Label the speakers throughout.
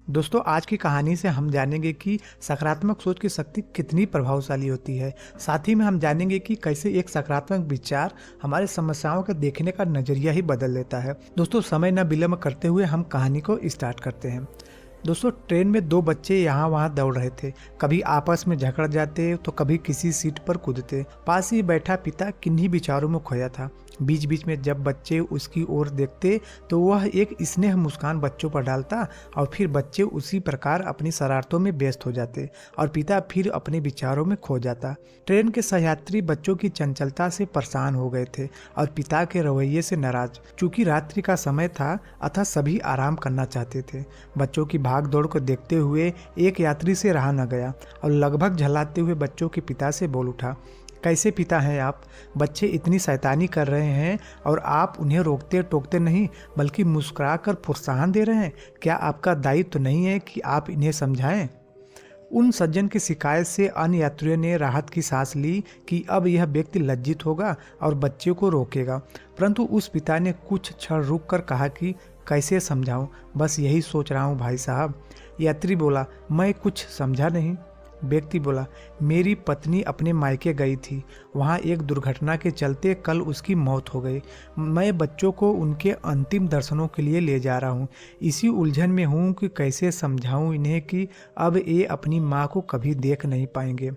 Speaker 1: दोस्तों, आज की कहानी से हम जानेंगे कि सकारात्मक सोच की शक्ति कितनी प्रभावशाली होती है। साथ ही में हम जानेंगे कि कैसे एक सकारात्मक विचार हमारे समस्याओं को देखने का नजरिया ही बदल देता है। दोस्तों, समय न विलंब करते हुए हम कहानी को स्टार्ट करते हैं। दोस्तों, ट्रेन में दो बच्चे यहाँ वहाँ दौड़ रहे थे। कभी आपस में झगड़ जाते तो कभी किसी सीट पर कूदते। पास ही बैठा पिता किन्हीं विचारों में खोया था। बीच बीच में जब बच्चे उसकी ओर देखते तो वह एक स्नेह मुस्कान बच्चों पर डालता और फिर बच्चे उसी प्रकार अपनी शरारतों में व्यस्त हो जाते और पिता फिर अपने विचारों में खो जाता। ट्रेन के सहयात्री बच्चों की चंचलता से परेशान हो गए थे और पिता के रवैये से नाराज। चूंकि रात्रि का समय था अतः सभी आराम करना चाहते थे। बच्चों की भाग दौड़ को देखते हुए एक यात्री से रहा न गया और लगभग झल्लाते हुए बच्चों के पिता से बोल उठा, कैसे पिता हैं आप? बच्चे इतनी शैतानी कर रहे हैं और आप उन्हें रोकते टोकते नहीं बल्कि मुस्कुरा कर प्रोत्साहन दे रहे हैं। क्या आपका दायित्व तो नहीं है कि आप इन्हें समझाएं? उन सज्जन की शिकायत से अन्य यात्रियों ने राहत की सांस ली कि अब यह व्यक्ति लज्जित होगा और बच्चे को रोकेगा। परंतु उस पिता ने कुछ क्षण रुक कर कहा कि कैसे समझाऊं, बस यही सोच रहा हूं भाई साहब। यात्री बोला, मैं कुछ समझा नहीं। व्यक्ति बोला, मेरी पत्नी अपने मायके गई थी, वहाँ एक दुर्घटना के चलते कल उसकी मौत हो गई। मैं बच्चों को उनके अंतिम दर्शनों के लिए ले जा रहा हूँ। इसी उलझन में हूँ कि कैसे समझाऊँ इन्हें कि अब ये अपनी माँ को कभी देख नहीं पाएंगे।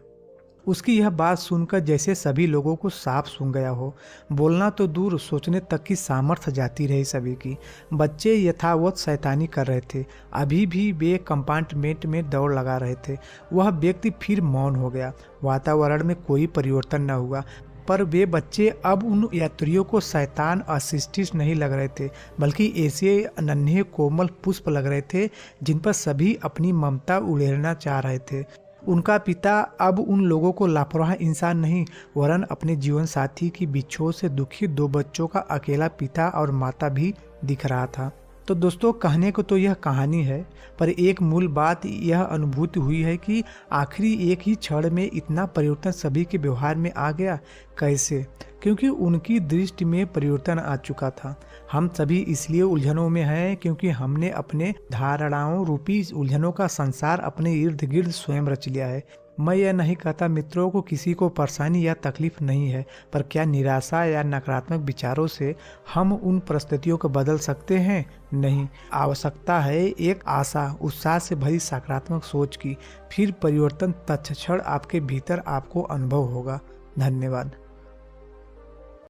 Speaker 1: उसकी यह बात सुनकर जैसे सभी लोगों को साफ सूंघ गया हो। बोलना तो दूर, सोचने तक की सामर्थ्य जाती रही सभी की। बच्चे यथावत शैतानी कर रहे थे। अभी भी वे कंपार्टमेंट में दौड़ लगा रहे थे। वह व्यक्ति फिर मौन हो गया। वातावरण में कोई परिवर्तन न हुआ, पर वे बच्चे अब उन यात्रियों को शैतान अशिष्ट नहीं लग रहे थे बल्कि ऐसे नन्हे कोमल पुष्प लग रहे थे जिन पर सभी अपनी ममता उड़ेलना चाह रहे थे। उनका पिता अब उन लोगों को लापरवाह इंसान नहीं वरन अपने जीवन साथी की बिछोह से दुखी दो बच्चों का अकेला पिता और माता भी दिख रहा था। तो दोस्तों, कहने को तो यह कहानी है, पर एक मूल बात यह अनुभूति हुई है कि आखिरी एक ही क्षण में इतना परिवर्तन सभी के व्यवहार में आ गया। कैसे? क्योंकि उनकी दृष्टि में परिवर्तन आ चुका था। हम सभी इसलिए उलझनों में हैं क्योंकि हमने अपने धारणाओं रूपी उलझनों का संसार अपने इर्द गिर्द स्वयं रच लिया है। मैं यह नहीं कहता मित्रों को किसी को परेशानी या तकलीफ नहीं है, पर क्या निराशा या नकारात्मक विचारों से हम उन परिस्थितियों को बदल सकते हैं? नहीं। आवश्यकता है एक आशा उत्साह से भरी सकारात्मक सोच की। फिर परिवर्तन तत्क्षण आपके भीतर आपको अनुभव होगा। धन्यवाद।